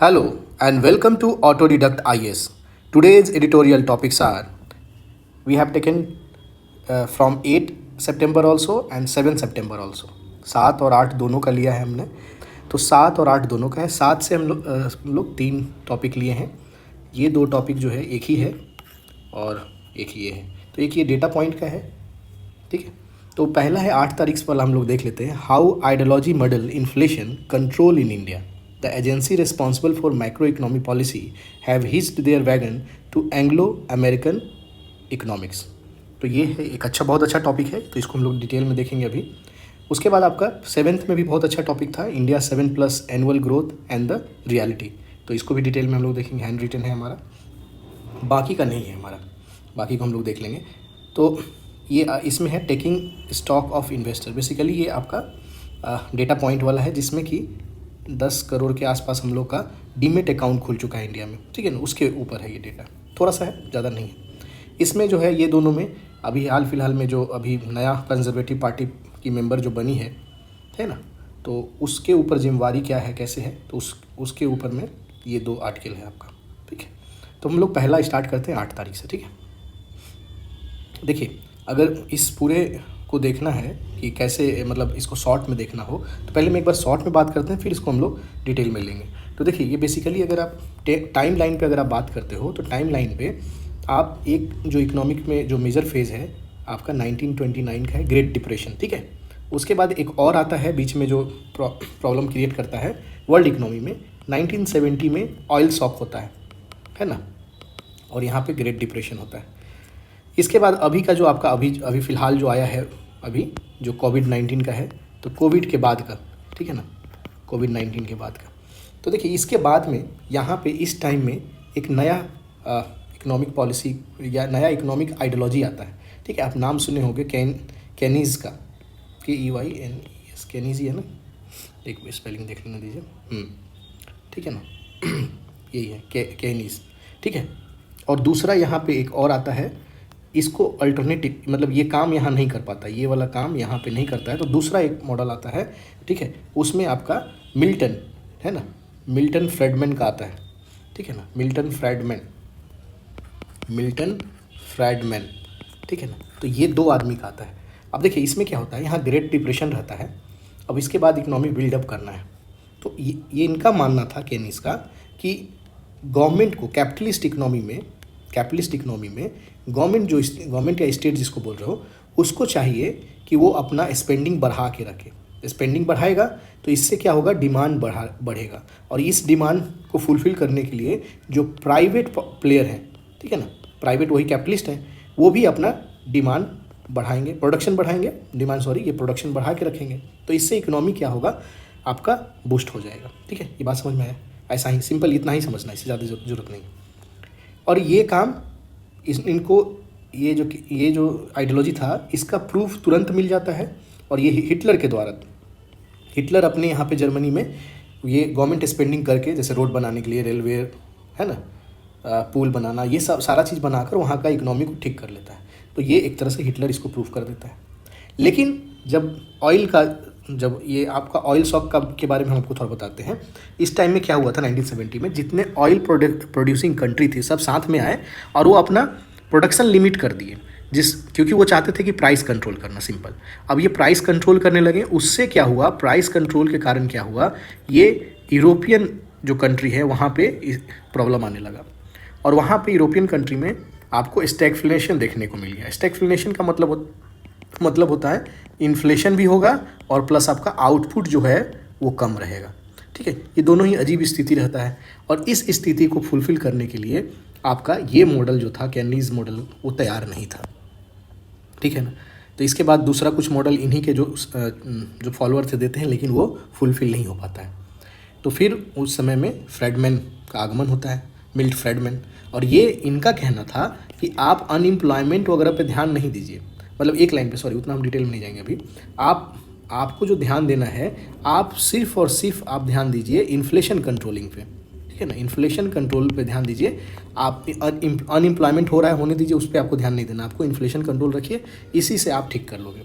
Hello and welcome to Autodidact IS. Today's editorial topics are we have taken from 8 September also and 7 September also. 7 और 8 दोनों का लिया है हमने. तो 7 और 8 दोनों का है. 7 से हम लोग 3 टॉपिक लिए हैं. ये 2 टॉपिक जो है एक ही है और एक ये है. तो एक ये डेटा पॉइंट का है, ठीक है. तो पहला है 8 तारीख पर हम लोग देख लेते हैं. How ideology model inflation control in India. The agency responsible for macroeconomic policy have hitched their wagon to Anglo-American economics. तो ये है एक बहुत अच्छा टॉपिक है, तो इसको हम लोग डिटेल में देखेंगे अभी. उसके बाद आपका 7th में भी बहुत अच्छा टॉपिक था, India 7+ annual growth and the reality. तो इसको भी डिटेल में हम लोग देखेंगे. हैंड रिटन है हमारा, बाकी का नहीं है हमारा, बाकी को हम लोग देख लेंगे. तो ये इसमें है taking stock of investor. Basically ये आपका डेटा पॉइंट वाला है जिसमें कि 10 करोड़ के आसपास हम लोग का डीमेट अकाउंट खुल चुका है इंडिया में, ठीक है ना. उसके ऊपर है ये डेटा, थोड़ा सा है, ज़्यादा नहीं है. इसमें जो है ये दोनों में अभी हाल फिलहाल में जो अभी नया कंजर्वेटिव पार्टी की मेंबर जो बनी है ना, तो उसके ऊपर जिम्मेवारी क्या है, कैसे है, तो उसके ऊपर में ये 2 आर्टिकल है आपका, ठीक है. तो हम लोग पहला स्टार्ट करते हैं 8 तारीख से, ठीक है. देखिए, अगर इस पूरे को देखना है कि कैसे, मतलब इसको शॉर्ट में देखना हो, तो पहले मैं एक बार शॉर्ट में बात करते हैं, फिर इसको हम लोग डिटेल में लेंगे. तो देखिए, ये बेसिकली अगर आप टाइम लाइन पे अगर आप बात करते हो, तो टाइम लाइन पे आप एक जो इकोनॉमिक में जो मेजर फेज़ है आपका 1929 का है, ग्रेट डिप्रेशन, ठीक है. उसके बाद एक और आता है बीच में जो प्रॉब्लम क्रिएट करता है वर्ल्ड इकोनॉमी में. 1970 में ऑयल शॉक होता है ना, और यहाँ पे ग्रेट डिप्रेशन होता है. इसके बाद अभी का जो आपका अभी फ़िलहाल जो आया है, अभी जो कोविड-19 का है, तो कोविड के बाद का, ठीक है ना, कोविड-19 के बाद का. तो देखिए, इसके बाद में यहाँ पे इस टाइम में एक नया इकोनॉमिक पॉलिसी या नया इकोनॉमिक आइडियोलॉजी आता है, ठीक है. आप नाम सुने होंगे केनीज का, KEYNES, केनीज ही है ना. एक स्पेलिंग देख लेना दीजिए, ठीक है ना. यही है केनीज, ठीक है. और दूसरा यहाँ पे एक और आता है, इसको अल्टरनेटिव, मतलब ये काम यहाँ नहीं कर पाता, ये वाला काम यहाँ पे नहीं करता है, तो दूसरा एक मॉडल आता है, ठीक है. उसमें आपका मिल्टन है ना, मिल्टन फ्रेडमैन का आता है, ठीक है ना. मिल्टन फ्रेडमैन, ठीक है ना. तो ये 2 आदमी का आता है. अब देखिए, इसमें क्या होता है, यहाँ ग्रेट डिप्रेशन रहता है. अब इसके बाद इकोनॉमी बिल्डअप करना है. तो ये इनका मानना था केनीज का कि गवर्नमेंट को कैपिटलिस्ट इकोनॉमी में गवर्नमेंट या स्टेट जिसको बोल रहे हो, उसको चाहिए कि वो अपना स्पेंडिंग बढ़ा के रखे. स्पेंडिंग बढ़ाएगा तो इससे क्या होगा, डिमांड बढ़ेगा. और इस डिमांड को फुलफ़िल करने के लिए जो प्राइवेट प्लेयर हैं, ठीक है ना, प्राइवेट वही कैपिटलिस्ट हैं, वो भी अपना डिमांड बढ़ाएंगे, प्रोडक्शन ये प्रोडक्शन बढ़ा के रखेंगे. तो इससे इकोनॉमी क्या होगा, आपका बूस्ट हो जाएगा, ठीक है. ये बात समझ में आया. ऐसा ही सिंपल इतना ही समझना, इससे ज़्यादा जरूरत नहीं. और ये काम इनको ये जो आइडियोलॉजी था, इसका प्रूफ तुरंत मिल जाता है. और ये हिटलर के द्वारा, हिटलर अपने यहाँ पे जर्मनी में ये गवर्नमेंट स्पेंडिंग करके, जैसे रोड बनाने के लिए, रेलवे है ना, पुल बनाना, ये सब सारा चीज़ बनाकर वहाँ का इकोनॉमी को ठीक कर लेता है. तो ये एक तरह से हिटलर इसको प्रूफ कर देता है. लेकिन जब ये आपका ऑयल शॉक के बारे में हम आपको थोड़ा बताते हैं. इस टाइम में क्या हुआ था, 1970 में जितने ऑयल प्रोड्यूसिंग कंट्री थी, सब साथ में आए और वो अपना प्रोडक्शन लिमिट कर दिए, क्योंकि वो चाहते थे कि प्राइस कंट्रोल करना, सिंपल. अब ये प्राइस कंट्रोल करने लगे. उससे क्या हुआ, प्राइस कंट्रोल के कारण क्या हुआ, ये यूरोपियन जो कंट्री है वहाँ पे प्रॉब्लम आने लगा. और वहाँ पे यूरोपियन कंट्री में आपको स्टैगफ्लेशन देखने को मिल गया. स्टैगफ्लेशन का मतलब होता है इन्फ्लेशन भी होगा और प्लस आपका आउटपुट जो है वो कम रहेगा, ठीक है. ये दोनों ही अजीब स्थिति रहता है. और इस स्थिति को फुलफ़िल करने के लिए आपका ये मॉडल जो था, केनीज मॉडल, वो तैयार नहीं था, ठीक है ना. तो इसके बाद दूसरा कुछ मॉडल इन्हीं के जो फॉलोअर थे देते हैं, लेकिन वो फुलफ़िल नहीं हो पाता है. तो फिर उस समय में फ्रेडमैन का आगमन होता है, मिल्ट फ्रेडमैन. और ये इनका कहना था कि आप अनएम्प्लॉयमेंट वगैरह पे ध्यान नहीं दीजिए, मतलब एक लाइन पे, सॉरी उतना हम डिटेल में नहीं जाएंगे अभी. आपको जो ध्यान देना है, आप सिर्फ और सिर्फ आप ध्यान दीजिए इन्फ्लेशन कंट्रोलिंग पे, ठीक है ना. इन्फ्लेशन कंट्रोल पे ध्यान दीजिए. आप अनएम्प्लॉयमेंट हो रहा है, होने दीजिए, उस पर आपको ध्यान नहीं देना. आपको इन्फ्लेशन कंट्रोल रखिए, इसी से आप ठीक कर लोगे,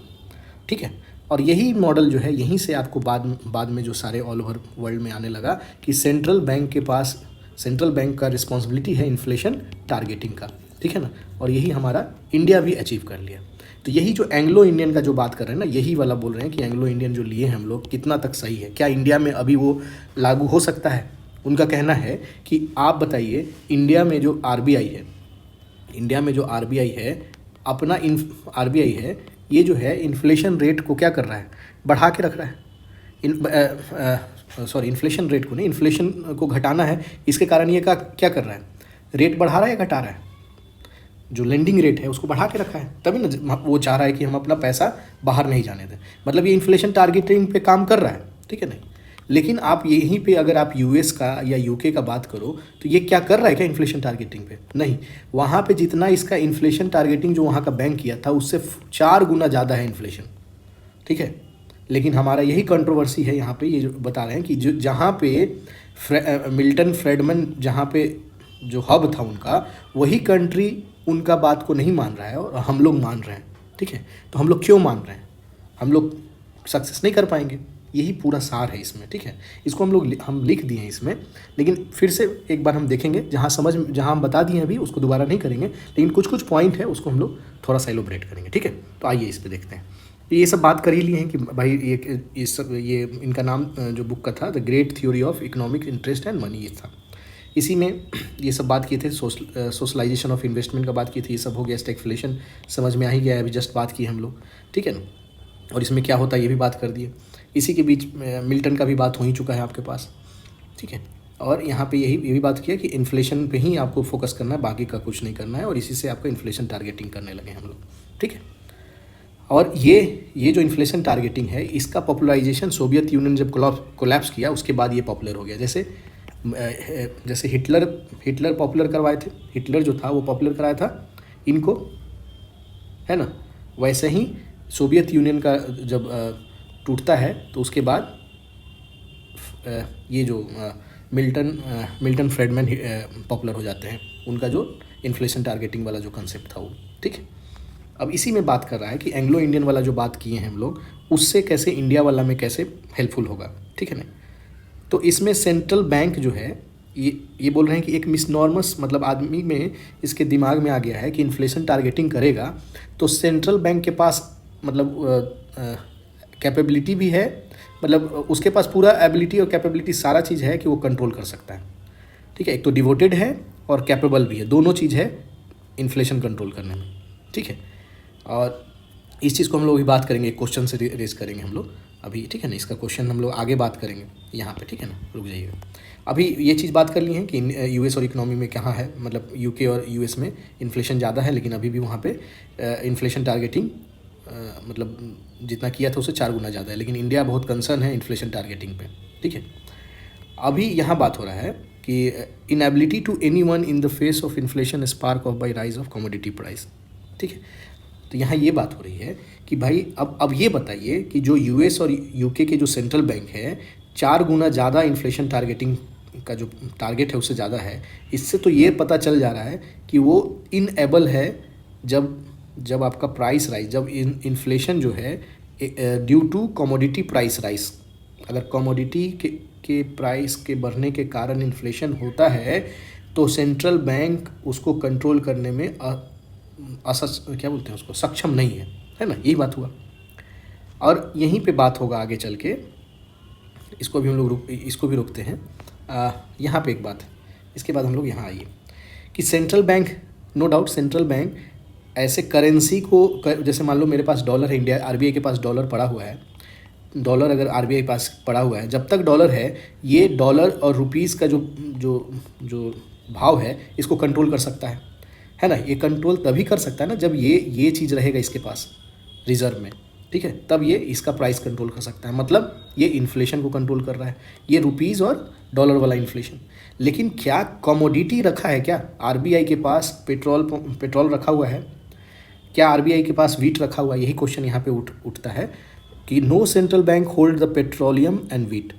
ठीक है. और यही मॉडल जो है यहीं से आपको बाद में जो सारे ऑल ओवर वर्ल्ड में आने लगा कि सेंट्रल बैंक का रिस्पॉन्सिबिलिटी है इन्फ्लेशन टारगेटिंग का, ठीक है ना। और यही हमारा इंडिया भी अचीव कर लिया। तो यही जो एंग्लो इंडियन का जो बात कर रहे हैं ना, यही वाला बोल रहे हैं कि एंग्लो इंडियन जो लिए हैं हम लोग कितना तक सही है, क्या इंडिया में अभी वो लागू हो सकता है। उनका कहना है कि आप बताइए इंडिया में जो आरबीआई है अपना आरबीआई है ये जो है इन्फ्लेशन रेट को क्या कर रहा है, बढ़ा के रख रहा है। इन्फ्लेशन रेट को नहीं, इन्फ्लेशन को घटाना है। इसके कारण ये क्या कर रहा है, रेट बढ़ा रहा है या घटा रहा है। जो लेंडिंग रेट है उसको बढ़ा के रखा है, तभी ना वो चाह रहा है कि हम अपना पैसा बाहर नहीं जाने दें। मतलब ये इन्फ्लेशन टारगेटिंग पे काम कर रहा है, ठीक है नहीं। लेकिन आप यहीं पे अगर आप यूएस का या यूके का बात करो तो ये क्या कर रहा है क्या इन्फ्लेशन टारगेटिंग पे, नहीं। वहाँ पे जितना इसका इन्फ्लेशन टारगेटिंग जो वहाँ का बैंक किया था उससे 4 गुना ज़्यादा है इन्फ्लेशन, ठीक है। लेकिन हमारा यही कंट्रोवर्सी है यहाँ पे, ये जो बता रहे हैं कि जो जहाँ पे मिल्टन फ्रेडमैन जहाँ पे जो हब था उनका, वही कंट्री उनका बात को नहीं मान रहा है और हम लोग मान रहे हैं, ठीक है। तो हम लोग क्यों मान रहे हैं, हम लोग सक्सेस नहीं कर पाएंगे। यही पूरा सार है इसमें, ठीक है। इसको हम लिख दिए हैं इसमें, लेकिन फिर से एक बार हम देखेंगे, जहाँ हम बता दिए अभी उसको दोबारा नहीं करेंगे, लेकिन कुछ पॉइंट है उसको हम लोग थोड़ा सा एलोबरेट करेंगे, ठीक है। तो आइए इस पर देखते हैं। ये सब बात कर ही लिए हैं कि भाई ये इनका नाम जो बुक का था the great theory of economic interest and money, ये था। इसी में ये सब बात किए थे, सोशलाइजेशन ऑफ इन्वेस्टमेंट का बात की थी, ये सब हो गया। स्टैगफ्लेशन समझ में आ ही गया है, अभी जस्ट बात की हम लोग, ठीक है ना। और इसमें क्या होता है ये भी बात कर दिए। इसी के बीच मिल्टन का भी बात हो ही चुका है आपके पास, ठीक है। और यहाँ पे ये भी बात किया कि इन्फ्लेशन पे ही आपको फोकस करना है, बाकी का कुछ नहीं करना है, और इसी से आपको इन्फ्लेशन टारगेटिंग करने लगे हम लोग, ठीक है। और ये जो इन्फ्लेशन टारगेटिंग है इसका पॉपुलराइजेशन सोवियत यूनियन जब कोलैप्स किया उसके बाद ये पॉपुलर हो गया। जैसे हिटलर पॉपुलर करवाए थे, हिटलर जो था वो पॉपुलर कराया था इनको, है ना। वैसे ही सोवियत यूनियन का जब टूटता है तो उसके बाद ये जो मिल्टन फ्रेडमैन पॉपुलर हो जाते हैं, उनका जो इन्फ्लेशन टारगेटिंग वाला जो कंसेप्ट था वो, ठीक है। अब इसी में बात कर रहा है कि एंग्लो इंडियन वाला जो बात किए हैं हम लोग, उससे कैसे इंडिया वाला में कैसे हेल्पफुल होगा, ठीक है ना। तो इसमें सेंट्रल बैंक जो है ये बोल रहे हैं कि एक मिसनॉर्मस, मतलब आदमी में इसके दिमाग में आ गया है कि इन्फ्लेशन टारगेटिंग करेगा तो सेंट्रल बैंक के पास मतलब कैपेबिलिटी भी है, मतलब उसके पास पूरा एबिलिटी और कैपेबिलिटी सारा चीज़ है कि वो कंट्रोल कर सकता है, ठीक है। एक तो डिवोटेड है और कैपेबल भी है, दोनों चीज़ है इन्फ्लेशन कंट्रोल करने में, ठीक है। और इस चीज़ को हम लोग अभी बात करेंगे, एक क्वेश्चन से रेज करेंगे हम लोग अभी, ठीक है ना। इसका क्वेश्चन हम लोग आगे बात करेंगे यहाँ पे, ठीक है ना, रुक जाइएगा। अभी ये चीज़ बात कर ली है कि यूएस और इकोनॉमी में कहाँ है, मतलब यूके और यूएस में इन्फ्लेशन ज़्यादा है, लेकिन अभी भी वहाँ पे इन्फ्लेशन टारगेटिंग मतलब जितना किया था उससे 4 गुना ज़्यादा है, लेकिन इंडिया बहुत कंसर्न है इन्फ्लेशन टारगेटिंग पे, ठीक है। अभी यहाँ बात हो रहा है कि inability to anyone in the face of inflation spark of by rise of commodity price, ठीक है। तो यहाँ ये बात हो रही है कि भाई अब ये बताइए कि जो यूएस और यूके के जो सेंट्रल बैंक है 4 गुना ज़्यादा इन्फ्लेशन टारगेटिंग का जो टारगेट है उससे ज़्यादा है, इससे तो ये पता चल जा रहा है कि वो इनएबल है जब आपका प्राइस राइज, जब इन्फ्लेशन जो है due to commodity price rise, अगर कमोडिटी के प्राइस के बढ़ने के कारण इन्फ्लेशन होता है तो सेंट्रल बैंक उसको कंट्रोल करने में क्या बोलते हैं उसको, सक्षम नहीं है ना। यही बात हुआ और यहीं पे बात होगा आगे चल के, इसको भी हम लोग इसको भी रोकते हैं। यहाँ पे एक बात, इसके बाद हम लोग यहाँ आइए कि central bank, no doubt central bank ऐसे करेंसी को, जैसे मान लो मेरे पास डॉलर है, इंडिया आरबीआई के पास डॉलर पड़ा हुआ है, डॉलर अगर आरबीआई के पास पड़ा हुआ है, जब तक डॉलर है ये डॉलर और रुपीज़ का जो भाव है इसको कंट्रोल कर सकता है ना। ये कंट्रोल तभी कर सकता है ना जब ये चीज़ रहेगा इसके पास रिजर्व में, ठीक है, तब ये इसका प्राइस कंट्रोल कर सकता है, मतलब ये इन्फ्लेशन को कंट्रोल कर रहा है, ये रुपीज़ और डॉलर वाला इन्फ्लेशन। लेकिन क्या कमोडिटी रखा है, क्या आरबीआई के पास पेट्रोल रखा हुआ है, क्या आरबीआई के पास वीट रखा हुआ है, यही क्वेश्चन यहाँ पे उठता है कि no central bank hold the petroleum and wheat,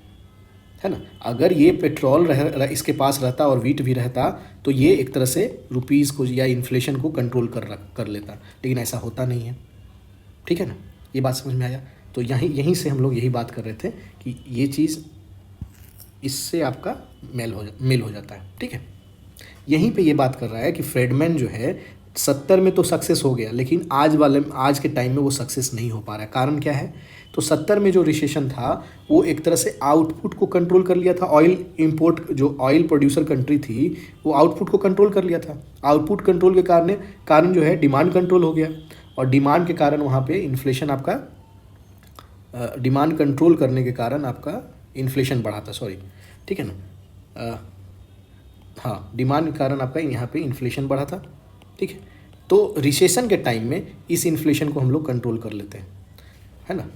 है ना। अगर ये पेट्रोल इसके पास रहता और वीट भी रहता तो ये एक तरह से रुपीज़ को या इन्फ्लेशन को कंट्रोल कर लेता, लेकिन ऐसा होता नहीं है, ठीक है ना। ये बात समझ में आया तो यहीं से हम लोग यही बात कर रहे थे कि ये चीज़ इससे आपका मेल हो जाता है, ठीक है। यहीं पे ये बात कर रहा है कि फ्रेडमैन जो है 70 में तो सक्सेस हो गया, लेकिन आज के टाइम में वो सक्सेस नहीं हो पा रहा है। कारण क्या है? तो 70 में जो रिसेशन था वो एक तरह से आउटपुट को कंट्रोल कर लिया था। ऑयल इंपोर्ट, जो ऑयल प्रोड्यूसर कंट्री थी, वो आउटपुट को कंट्रोल कर लिया था। आउटपुट कंट्रोल के कारण जो है डिमांड कंट्रोल हो गया, और डिमांड के कारण वहाँ पे इन्फ्लेशन आपका डिमांड कंट्रोल करने के कारण आपका इन्फ्लेशन बढ़ा था, सॉरी, ठीक है ना। हाँ, डिमांड के कारण आपका यहाँ पे इन्फ्लेशन बढ़ा था, ठीक है। तो रिसेशन के टाइम में इस इन्फ्लेशन को हम लोग कंट्रोल कर लेते हैं, है ना।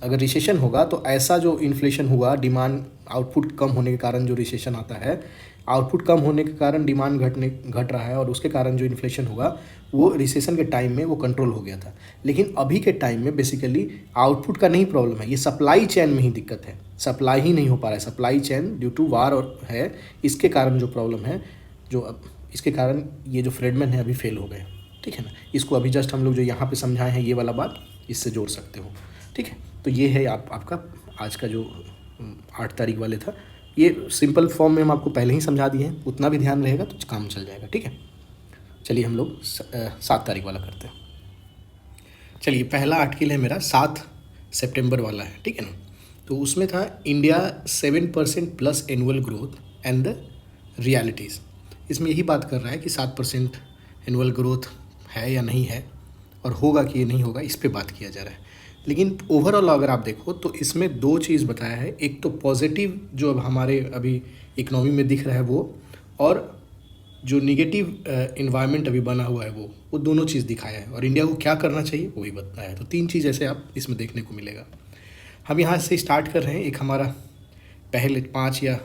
अगर रिसेशन होगा तो ऐसा जो इन्फ्लेशन हुआ, डिमांड आउटपुट कम होने के कारण जो रिसेशन आता है, आउटपुट कम होने के कारण डिमांड घट रहा है, और उसके कारण जो इन्फ्लेशन हुआ वो रिसेशन के टाइम में वो कंट्रोल हो गया था। लेकिन अभी के टाइम में बेसिकली आउटपुट का नहीं प्रॉब्लम है, ये सप्लाई चेन में ही दिक्कत है। सप्लाई ही नहीं हो पा रहा है, सप्लाई चेन ड्यू टू वार और है, इसके कारण जो प्रॉब्लम है, जो अब इसके कारण ये जो फ्रेडमैन है अभी फेल हो गए, ठीक है ना। इसको अभी जस्ट हम लोग जो यहाँ पे समझाए हैं ये वाला बात इससे जोड़ सकते हो, ठीक है। तो ये है आपका आज का जो 8 तारीख वाले था, ये सिंपल फॉर्म में हम आपको पहले ही समझा दिए हैं, उतना भी ध्यान रहेगा तो काम चल जाएगा, ठीक है। चलिए हम लोग 7 तारीख वाला करते हैं। चलिए, पहला आर्टिकल है मेरा 7 सितंबर वाला है, ठीक है ना। तो उसमें था India 7% plus annual growth and the realities. इसमें यही बात कर रहा है कि 7% एनुअल ग्रोथ है या नहीं है, और होगा कि ये नहीं होगा, इस पे बात किया जा रहा है। लेकिन ओवरऑल अगर आप देखो तो इसमें 2 चीज़ बताया है। एक तो पॉजिटिव जो अब हमारे अभी इकोनॉमी में दिख रहा है वो, और जो निगेटिव इन्वायरमेंट अभी बना हुआ है वो दोनों चीज़ दिखाया है, और इंडिया को क्या करना चाहिए वो भी बताया है। तो 3 चीज़ ऐसे आप इसमें देखने को मिलेगा। हम यहाँ से स्टार्ट कर रहे हैं। एक हमारा पहले 5 या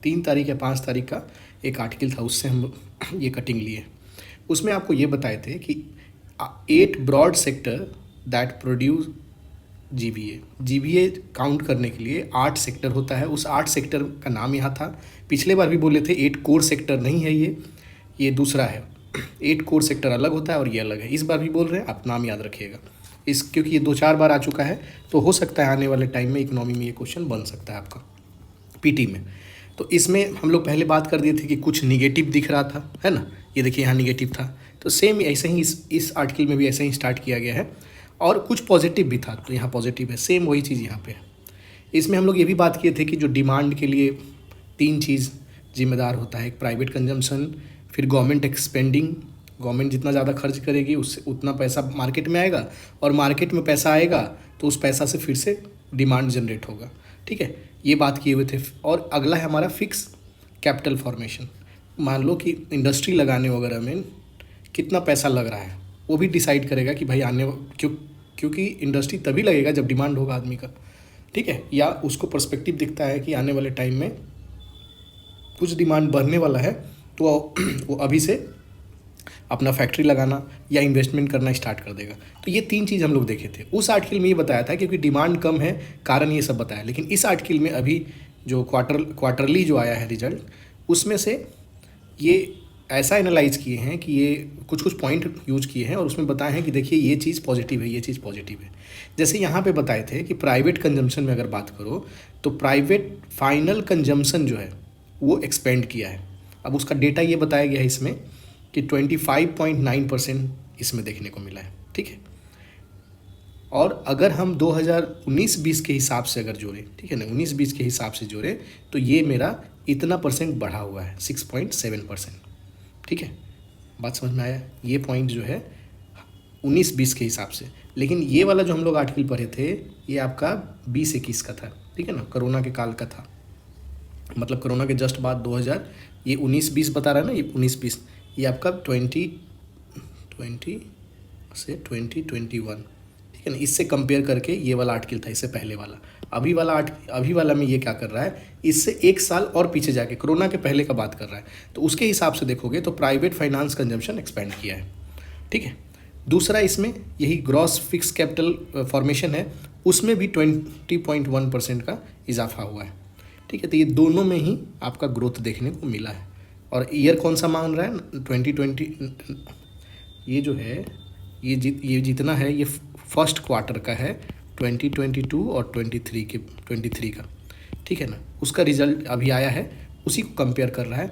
3 तारीख या 5 तारीख का एक आर्टिकल था, उससे हम ये कटिंग लिए। उसमें आपको ये बताए थे कि 8 broad sector that produce GBA count करने के लिए 8 सेक्टर होता है। उस 8 सेक्टर का नाम यहाँ था। पिछले बार भी बोले थे 8 कोर सेक्टर नहीं है, ये दूसरा है। 8 कोर सेक्टर अलग होता है और ये अलग है। इस बार भी बोल रहे हैं, आप नाम याद रखिएगा क्योंकि ये 2-4 बार आ चुका है, तो हो सकता है आने वाले टाइम में इकोनॉमी में ये क्वेश्चन बन सकता है आपका पीटी में। तो इसमें हम लोग पहले बात कर दिए थे कि कुछ निगेटिव दिख रहा था, है ना। ये देखिए यहाँ निगेटिव था, तो सेम ऐसे ही इस आर्टिकल में भी ऐसे ही स्टार्ट किया गया है, और कुछ पॉजिटिव भी था, तो यहाँ पॉजिटिव है। सेम वही चीज़ यहाँ पे है। इसमें हम लोग ये भी बात किए थे कि जो डिमांड के लिए 3 चीज़ जिम्मेदार होता है। एक प्राइवेट कंजम्पशन, फिर गवर्नमेंट एक्सपेंडिंग, गवर्नमेंट जितना ज़्यादा खर्च करेगी उससे उतना पैसा मार्केट में आएगा, और मार्केट में पैसा आएगा तो उस पैसा से फिर से डिमांड जनरेट होगा, ठीक है। ये बात किए हुए थे। और अगला है हमारा फिक्स कैपिटल फॉर्मेशन। मान लो कि इंडस्ट्री लगाने वगैरह में कितना पैसा लग रहा है, वो भी डिसाइड करेगा कि भाई क्योंकि इंडस्ट्री तभी लगेगा जब डिमांड होगा आदमी का, ठीक है। या उसको पर्सपेक्टिव दिखता है कि आने वाले टाइम में कुछ डिमांड बढ़ने वाला है, तो वो अभी से अपना फैक्ट्री लगाना या इन्वेस्टमेंट करना स्टार्ट कर देगा। तो ये 3 चीज़ हम लोग देखे थे। उस आर्टिकल में ये बताया था क्योंकि डिमांड कम है, कारण ये सब बताया। लेकिन इस आर्टिकल में अभी जो क्वार्टरली जो आया है रिजल्ट, उसमें से ये ऐसा एनालाइज किए हैं कि ये कुछ पॉइंट यूज किए हैं, और उसमें बताए हैं कि देखिए ये चीज़ पॉजिटिव है, ये चीज़ पॉजिटिव है। जैसे यहाँ पे बताए थे कि प्राइवेट कंजम्पशन में अगर बात करो तो प्राइवेट फाइनल कंजम्पशन जो है वो एक्सपेंड किया है। अब उसका डेटा ये बताया गया है इसमें कि 25.9% इसमें देखने को मिला है, ठीक है। और अगर हम 2019-20 के हिसाब से अगर जोड़ें, ठीक है ना, 19-20 के हिसाब से जोड़ें तो ये मेरा इतना परसेंट बढ़ा हुआ है, 6.7%, ठीक है। बात समझ में आया? ये पॉइंट जो है 19-20 के हिसाब से। लेकिन ये वाला जो हम लोग आर्टिकल पढ़े थे ये आपका 20-21 का था, ठीक है ना, कोरोना के काल का था। मतलब कोरोना के जस्ट बाद 2000, ये 19-20 बता रहा है ना, ये 19-20, ये आपका 2020 से 2021, ठीक है ना। इससे कंपेयर करके ये वाला आर्टिकल था, इससे पहले वाला। अभी वाला में ये क्या कर रहा है, इससे 1 साल और पीछे जाके कोरोना के पहले का बात कर रहा है। तो उसके हिसाब से देखोगे तो प्राइवेट फाइनेंस कंजम्पशन एक्सपेंड किया है, ठीक है। दूसरा इसमें यही ग्रॉस फिक्स कैपिटल फॉर्मेशन है, उसमें भी 20.1% का इजाफा हुआ है, ठीक है। तो ये दोनों में ही आपका ग्रोथ देखने को मिला है। और ईयर कौन सा मान रहा है? 2020। ये जो है ये जितना है ये फर्स्ट क्वार्टर का है 2022 और 23 का, ठीक है ना। उसका रिजल्ट अभी आया है, उसी को कंपेयर कर रहा है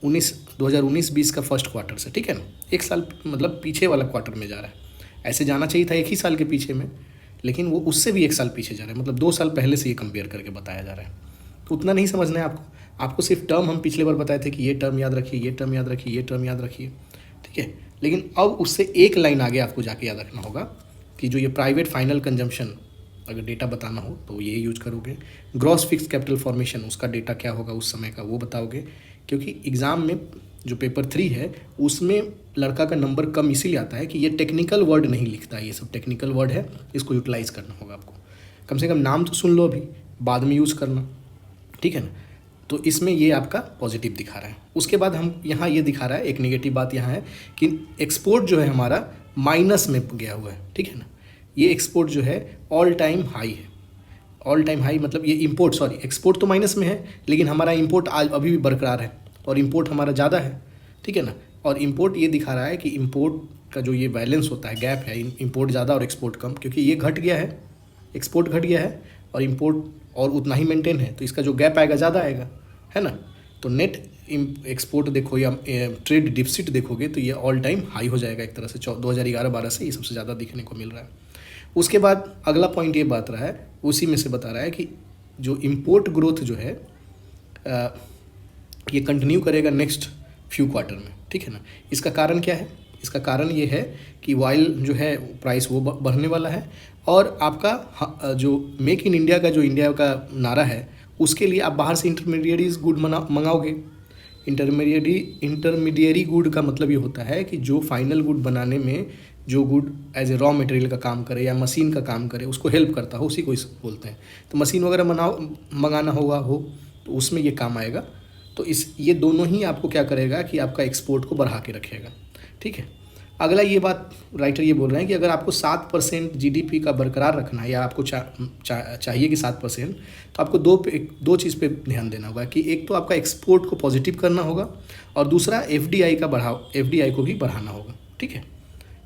2019-20 का फर्स्ट क्वार्टर से, ठीक है ना। एक साल मतलब पीछे वाला क्वार्टर में जा रहा है। ऐसे जाना चाहिए था एक ही साल के पीछे में, लेकिन वो उससे भी एक साल पीछे जा रहा है, मतलब 2 साल पहले से ये कंपेयर करके बताया जा रहा है। तो उतना नहीं समझना है आपको सिर्फ टर्म हम पिछले बार बताए थे कि ये टर्म याद रखिए, ये टर्म याद रखिए, ये टर्म याद रखिए, ठीक है। लेकिन अब उससे एक लाइन आगे आपको जाके याद रखना होगा कि जो ये प्राइवेट फाइनल कंजम्पशन अगर डेटा बताना हो तो ये यूज करोगे। ग्रॉस फिक्स कैपिटल फॉर्मेशन, उसका डेटा क्या होगा उस समय का वो बताओगे, क्योंकि एग्ज़ाम में जो पेपर 3 है उसमें लड़का का नंबर कम इसीलिए आता है कि ये टेक्निकल वर्ड नहीं लिखता, ये सब टेक्निकल वर्ड है, इसको यूटिलाइज करना होगा आपको। कम से कम नाम तो सुन लो अभी, बाद में यूज़ करना, ठीक है ना। तो इसमें ये आपका पॉजिटिव दिखा रहा है। उसके बाद हम यहाँ ये दिखा रहा है, एक नेगेटिव बात यहाँ है कि एक्सपोर्ट जो है हमारा माइनस में गया हुआ है, ठीक है ना। ये एक्सपोर्ट जो है ऑल टाइम हाई है, ऑल टाइम हाई मतलब ये इंपोर्ट, सॉरी एक्सपोर्ट तो माइनस में है, लेकिन हमारा इंपोर्ट आज अभी भी बरकरार है और इंपोर्ट हमारा ज़्यादा है, ठीक है ना। और इंपोर्ट ये दिखा रहा है कि इंपोर्ट का जो ये बैलेंस होता है, गैप है, इंपोर्ट ज़्यादा और एक्सपोर्ट कम, क्योंकि ये घट गया है, एक्सपोर्ट घट गया है और इंपोर्ट और उतना ही मेंटेन है, तो इसका जो गैप आएगा ज़्यादा आएगा, है ना। तो नेट एक्सपोर्ट देखो या ट्रेड डिफिसिट देखोगे तो ये ऑल टाइम हाई हो जाएगा एक तरह से, 2011-12 से ये सबसे ज़्यादा दिखने को मिल रहा है। उसके बाद अगला पॉइंट ये बता रहा है, उसी में से बता रहा है कि जो इम्पोर्ट ग्रोथ जो है ये कंटिन्यू करेगा नेक्स्ट फ्यू क्वार्टर में, ठीक है ना। इसका कारण क्या है? इसका कारण ये है कि ऑयल जो है प्राइस वो बढ़ने वाला है, और आपका जो मेक इन इंडिया का जो इंडिया का नारा है उसके लिए आप बाहर से इंटरमीडिएरीज गुड मंगाओगे। इंटरमीडिएरी गुड का मतलब ये होता है कि जो फाइनल गुड बनाने में जो good as a raw material का काम करे या मशीन का काम करे, उसको हेल्प करता हो, उसी को बोलते हैं। तो मशीन वगैरह मंगाना हो तो उसमें ये काम आएगा। तो ये दोनों ही आपको क्या करेगा कि आपका एक्सपोर्ट को बढ़ा के रखेगा, ठीक है। अगला ये बात राइटर ये बोल रहे हैं कि अगर आपको 7% जीडीपी का बरकरार रखना है या आपको चाहिए कि 7%, तो आपको दो चीज़ पे ध्यान देना होगा कि एक तो आपका एक्सपोर्ट को पॉजिटिव करना होगा और दूसरा एफडीआई को भी बढ़ाना होगा, ठीक है।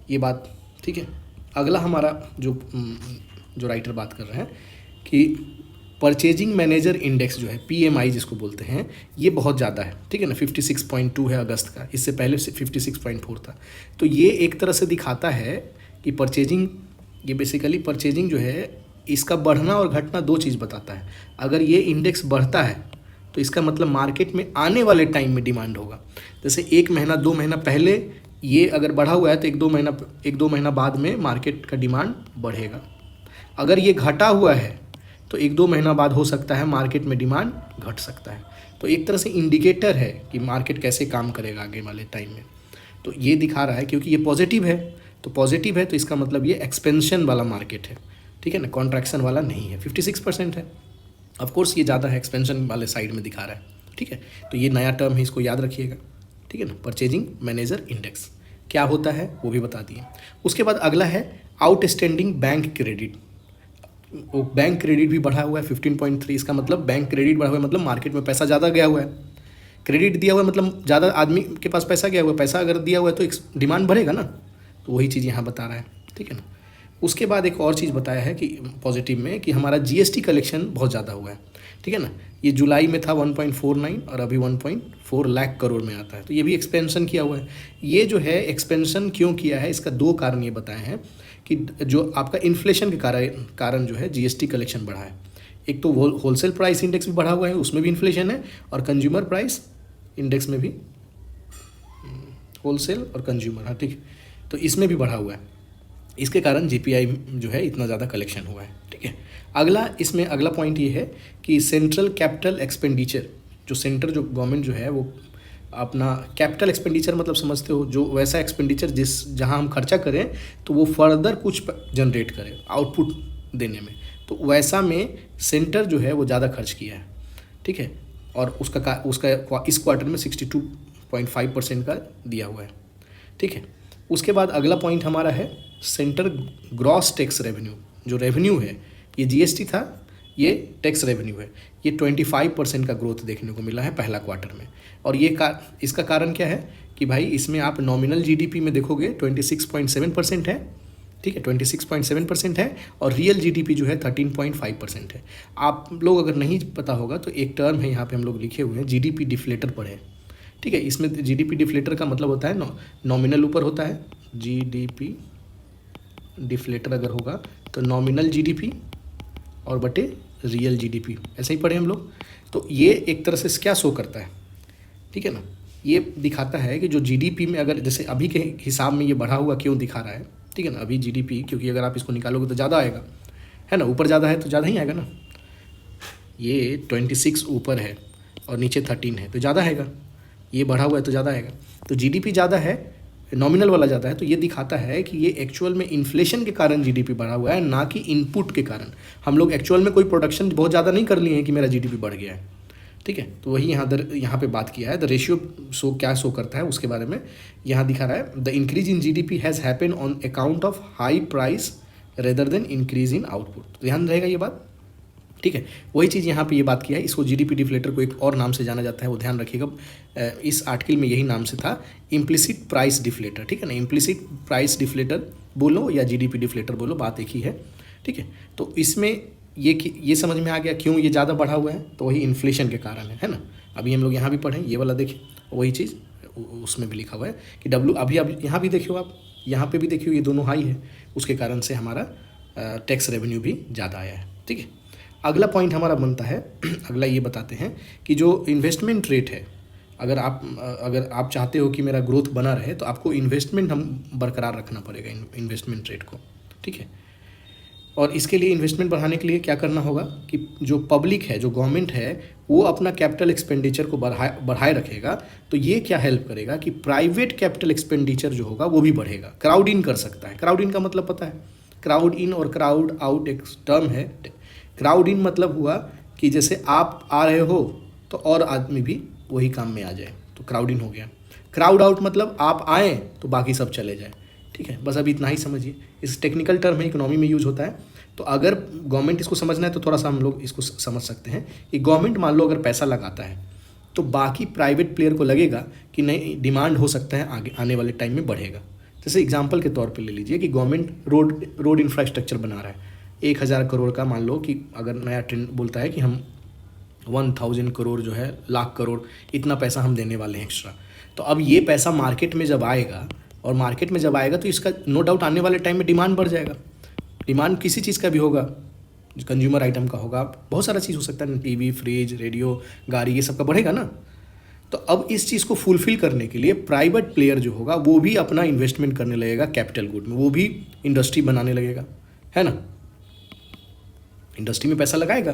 ये बात ठीक है। अगला हमारा जो राइटर बात कर रहे हैं कि परचेजिंग मैनेजर इंडेक्स जो है PMI जिसको बोलते हैं, ये बहुत ज़्यादा है, ठीक है ना। 56.2 है अगस्त का, इससे पहले 56.4 था। तो ये एक तरह से दिखाता है कि ये बेसिकली परचेजिंग जो है इसका बढ़ना और घटना दो चीज़ बताता है। अगर ये इंडेक्स बढ़ता है तो इसका मतलब मार्केट में आने वाले टाइम में डिमांड होगा। जैसे 1 महीना 2 महीना पहले ये अगर बढ़ा हुआ है तो 1-2 महीना बाद में मार्केट का डिमांड बढ़ेगा। अगर ये घटा हुआ है तो 1-2 महीना बाद हो सकता है मार्केट में डिमांड घट सकता है। तो एक तरह से इंडिकेटर है कि मार्केट कैसे काम करेगा आगे वाले टाइम में। तो ये दिखा रहा है क्योंकि ये पॉजिटिव है, तो इसका मतलब ये एक्सपेंशन वाला मार्केट है, ठीक है ना, कॉन्ट्रैक्शन वाला नहीं है। 56% है, ऑफ कोर्स ये ज़्यादा है, एक्सपेंशन वाले साइड में दिखा रहा है, ठीक है। तो ये नया टर्म है, इसको याद रखिएगा, ठीक है ना। परचेजिंग मैनेजर इंडेक्स क्या होता है वो भी बता दिए। उसके बाद अगला है आउटस्टैंडिंग बैंक क्रेडिट। वो बैंक क्रेडिट भी बढ़ा हुआ है 15.3। इसका मतलब बैंक क्रेडिट बढ़ा हुआ है मतलब मार्केट में पैसा ज़्यादा गया हुआ है। क्रेडिट दिया हुआ है मतलब ज़्यादा आदमी के पास पैसा गया हुआ है। पैसा अगर दिया हुआ है तो डिमांड बढ़ेगा ना, तो वही चीज़ यहाँ बता रहा है, ठीक है ना। उसके बाद एक और चीज़ बताया है कि पॉजिटिव में कि हमारा GST कलेक्शन बहुत ज़्यादा हुआ है, ठीक है ना। ये जुलाई में था 1.49 और अभी 1.4 लाख करोड़ में आता है, तो ये भी एक्सपेंशन किया हुआ है। ये जो है एक्सपेंशन क्यों किया है, इसका 2 कारण ये बताए हैं कि जो आपका इन्फ्लेशन के कारण जो है GST कलेक्शन बढ़ा है। एक तो होलसेल प्राइस इंडेक्स भी बढ़ा हुआ है, उसमें भी इन्फ्लेशन है, और कंज्यूमर प्राइस इंडेक्स में भी, होलसेल और कंज्यूमर, हाँ ठीक, तो इसमें भी बढ़ा हुआ है। इसके कारण GPI जो है इतना ज़्यादा कलेक्शन हुआ है, ठीक है। अगला पॉइंट ये है कि सेंट्रल कैपिटल एक्सपेंडिचर, जो गवर्नमेंट जो है वो अपना कैपिटल एक्सपेंडिचर मतलब समझते हो, जो वैसा एक्सपेंडिचर जहां हम खर्चा करें तो वो फर्दर कुछ जनरेट करे आउटपुट देने में, तो वैसा में सेंटर जो है वो ज़्यादा खर्च किया है, ठीक है। और उसका इस क्वार्टर में 62.5% का दिया हुआ है, ठीक है। उसके बाद अगला पॉइंट हमारा है सेंटर ग्रॉस टैक्स रेवेन्यू। जो रेवेन्यू है ये GST था, ये टैक्स रेवेन्यू है, ये 25% का ग्रोथ देखने को मिला है पहला क्वार्टर में। और इसका कारण क्या है कि भाई इसमें आप नॉमिनल GDP में देखोगे 26.7% है, ठीक है, 26.7% है, और रियल जीडीपी जो है 13.5% है। आप लोग अगर नहीं पता होगा तो एक टर्म है यहाँ पे हम लोग लिखे हुए हैं, जीडीपी डिफ्लेटर पढ़े। ठीक है, इसमें जीडीपी डिफ्लेटर का मतलब होता है नॉमिनल ऊपर होता है, जीडीपी डिफ्लेटर अगर होगा तो नॉमिनल जीडीपी और बटे रियल जीडीपी, ऐसे ही पढ़े हम लोग। तो ये एक तरह से क्या शो करता है, ठीक है ना, ये दिखाता है कि जो जीडीपी में अगर जैसे अभी के हिसाब में ये बढ़ा हुआ क्यों दिखा रहा है, ठीक है ना, अभी जीडीपी क्योंकि अगर आप इसको निकालोगे तो ज़्यादा आएगा, है ना, ऊपर ज़्यादा है तो ज़्यादा ही आएगा ना। ये 26 ऊपर है और नीचे 13 है तो ज़्यादा आएगा, ये बढ़ा हुआ है तो ज़्यादा आएगा। तो जीडीपी ज़्यादा है, नॉमिनल वाला ज़्यादा है, तो ये दिखाता है कि ये एक्चुअल में इन्फ्लेशन के कारण जीडीपी बढ़ा हुआ है, ना कि इनपुट के कारण। हम लोग एक्चुअल में कोई प्रोडक्शन बहुत ज़्यादा नहीं कर लिए हैं कि मेरा जीडीपी बढ़ गया है, ठीक है। तो वही यहाँ पे बात किया है। द रेशियो क्या शो करता है उसके बारे में यहाँ दिखा रहा है। The increase in GDP has happen on account of high price rather than increase in output. ध्यान रहेगा ये बात, ठीक है। वही चीज़ यहाँ पे ये बात किया है। इसको जीडीपी डिफ्लेटर को एक और नाम से जाना जाता है, वो ध्यान रखिएगा। इस आर्टिकल में यही नाम से था, इम्प्लिसिट प्राइस डिफ्लेटर, ठीक है ना। इम्प्लिसिट प्राइस डिफ्लेटर बोलो या जीडीपी डिफ्लेटर बोलो, बात एक ही है, ठीक है। तो इसमें ये समझ में आ गया क्यों ये ज़्यादा बढ़ा हुआ है, तो वही इन्फ्लेशन के कारण है ना। अभी हम लोग यहाँ भी पढ़ें, ये वाला देखिए, वही चीज़ उसमें भी लिखा हुआ है कि अभी यहाँ भी देखियो, आप यहाँ पे भी देखियो, ये दोनों हाई है, उसके कारण से हमारा टैक्स रेवेन्यू भी ज़्यादा आया है, ठीक है। अगला पॉइंट हमारा बनता है, अगला ये बताते हैं कि जो इन्वेस्टमेंट रेट है, अगर आप चाहते हो कि मेरा ग्रोथ बना रहे तो आपको इन्वेस्टमेंट हम बरकरार रखना पड़ेगा, इन्वेस्टमेंट रेट को, ठीक है। और इसके लिए इन्वेस्टमेंट बढ़ाने के लिए क्या करना होगा कि जो पब्लिक है, जो गवर्नमेंट है, वो अपना कैपिटल एक्सपेंडिचर को बढ़ाए रखेगा। तो ये क्या हेल्प करेगा कि प्राइवेट कैपिटल एक्सपेंडिचर जो होगा वो भी बढ़ेगा, क्राउड इन कर सकता है। क्राउड इन का मतलब पता है, क्राउड इन और क्राउड आउट एक टर्म है। क्राउड इन मतलब हुआ कि जैसे आप आ रहे हो तो और आदमी भी वही काम में आ जाए, तो क्राउड इन हो गया। क्राउड आउट मतलब आप आए तो बाकी सब चले जाए, ठीक है। बस अभी इतना ही समझिए, इस टेक्निकल टर्म है, इकोनॉमी में यूज़ होता है। तो अगर गवर्नमेंट इसको समझना है तो थोड़ा सा हम लोग इसको समझ सकते हैं कि गवर्नमेंट मान लो अगर पैसा लगाता है तो बाकी प्राइवेट प्लेयर को लगेगा कि नहीं, डिमांड हो सकता है आगे आने वाले टाइम में बढ़ेगा। जैसे एग्जांपल के तौर पे ले लीजिए कि गवर्नमेंट रोड इंफ्रास्ट्रक्चर बना रहा है 1000 करोड़ का, मान लो कि अगर नया ट्रेंड बोलता है कि हम 1000 करोड़ जो है, लाख करोड़, इतना पैसा हम देने वाले हैं एक्स्ट्रा। तो अब ये पैसा मार्केट में जब आएगा, और मार्केट में जब आएगा तो इसका नो डाउट आने वाले टाइम में डिमांड बढ़ जाएगा। डिमांड किसी चीज़ का भी होगा, कंज्यूमर आइटम का होगा, बहुत सारा चीज़ हो सकता है, टीवी, फ्रिज, रेडियो, गाड़ी, ये सब का बढ़ेगा ना। तो अब इस चीज़ को फुलफिल करने के लिए प्राइवेट प्लेयर जो होगा वो भी अपना इन्वेस्टमेंट करने लगेगा कैपिटल गुड में, वो भी इंडस्ट्री बनाने लगेगा, है ना। इंडस्ट्री में पैसा लगाएगा,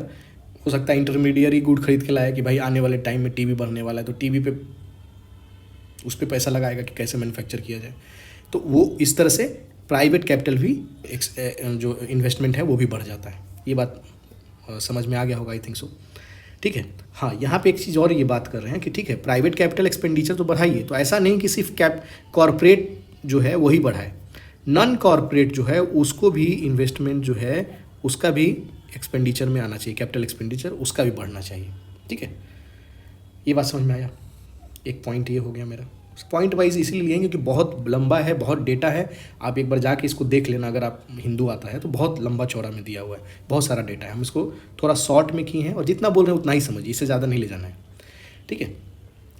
हो सकता है इंटरमीडियरी गुड खरीद के लाया कि भाई आने वाले टाइम में टीवी बढ़ने वाला है, तो टीवी पे उस पर पैसा लगाएगा कि कैसे मैन्युफैक्चर किया जाए। तो वो इस तरह से प्राइवेट कैपिटल भी जो इन्वेस्टमेंट है वो भी बढ़ जाता है। ये बात समझ में आ गया होगा, आई थिंक सो, ठीक है। हाँ, यहाँ पे एक चीज़ और ये बात कर रहे हैं कि ठीक है, प्राइवेट कैपिटल एक्सपेंडिचर तो बढ़ाइए, तो ऐसा नहीं कि सिर्फ कॉरपोरेट जो है वही बढ़ाए, नॉन कॉरपोरेट जो है उसको भी इन्वेस्टमेंट जो है उसका भी एक्सपेंडिचर में आना चाहिए, कैपिटल एक्सपेंडिचर उसका भी बढ़ना चाहिए, ठीक है। ये बात समझ में आया। एक पॉइंट ये हो गया मेरा, पॉइंट वाइज इसीलिए लिए क्योंकि बहुत लंबा है, बहुत डेटा है। आप एक बार जाके इसको देख लेना, अगर आप हिंदू आता है तो बहुत लंबा चौड़ा में दिया हुआ है, बहुत सारा डेटा है। हम इसको थोड़ा शॉर्ट में किए हैं और जितना बोल रहे हैं उतना ही समझिए, इससे ज़्यादा नहीं ले जाना है, ठीक है।